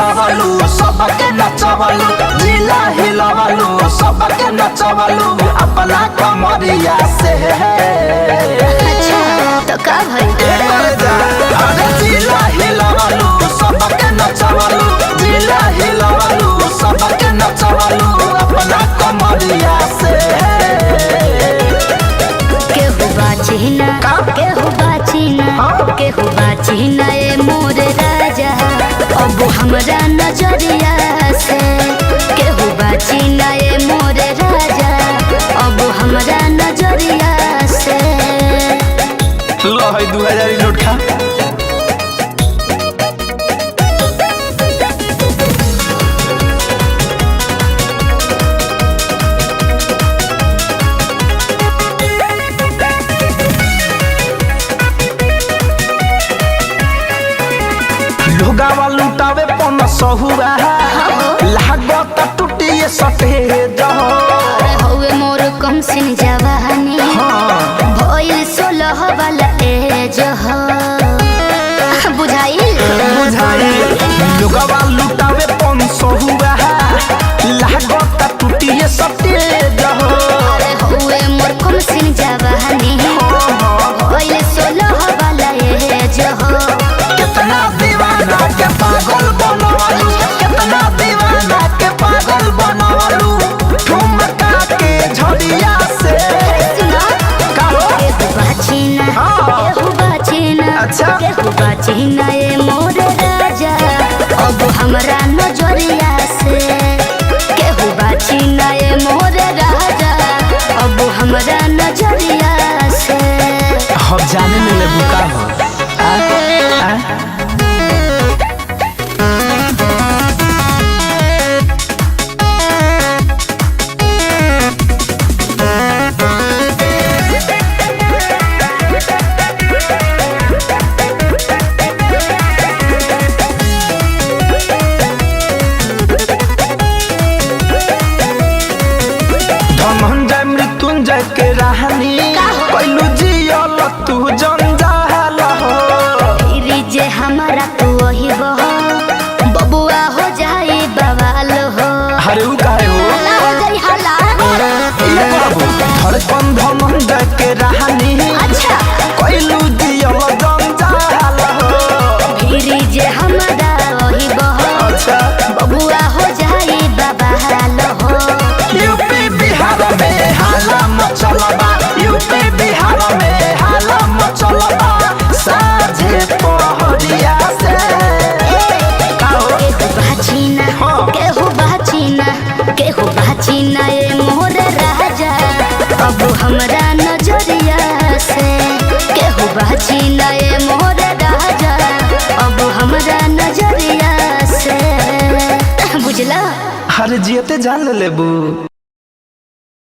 हिलवलू सबके नचवलू जिला हिलवलू सबके नचवलू अपना कमरिया से। अच्छा तो का भइल अरे जिला हिलवलू सबके नचवलू जिला हिलवलू सबके नचवलू अपना कमरिया से। केहू बाची ना केहू बाची ना केहू बाची ना ए मोर राजा अब हमरा नजरिया से। केहू बाची ना ए मोर राजा अब हमरा नजरिया से। लो है 2000 नोट खा। लोगावा लुटावे पन सहुआ लागत टूटिए सटे जहो। हवे मोर कम सिन जवानी भइल 16 वाला एज हो। बुझाइल लोगावा लुटावे पन सहुआ लागत टूटिए सटे जहो। हवे मोर कम सिन जवानी भइल 16 वाला एज हो। कितना दीवाना के पागल बनवलू कितना दीवाना के पागल बनवलू ठुमका के झड़िया से। केहू बाची ना अच्छा केहू बाची ना ए मोर राजा अब हमरा नजरिया से। केहू बाची ना ए मोर राजा अब हमरा नजरिया से। हम जाने में ले बुका हो धनंजय मृत्युंजय के राहनी पहलू जियल तू जंजाल हो। फिर जे हमारा तू वही बहो बबुआ हो जाए बवाल हो। अरे उ काहे हो हला हो जाई हला ये बाबू धड़कन धनंजय के राहनी अच्छा पहलू जियल जंजाल हो। फिर जे हमारा वही बहो अच्छा बबुआ हो जाए बवाल हो। यूपी बिहार में हाला मचलबा यूपी बिहार में हाला मचलबा साझे पहरिया से। केहू बाची ना केहू बाची ना केहू बाची ना ए मोर राजा अब हमरा नजरिया से। केहू बाची ना ए मोर राजा अब हमरा नजरिया से। बुझला हर जियते जान लेबू।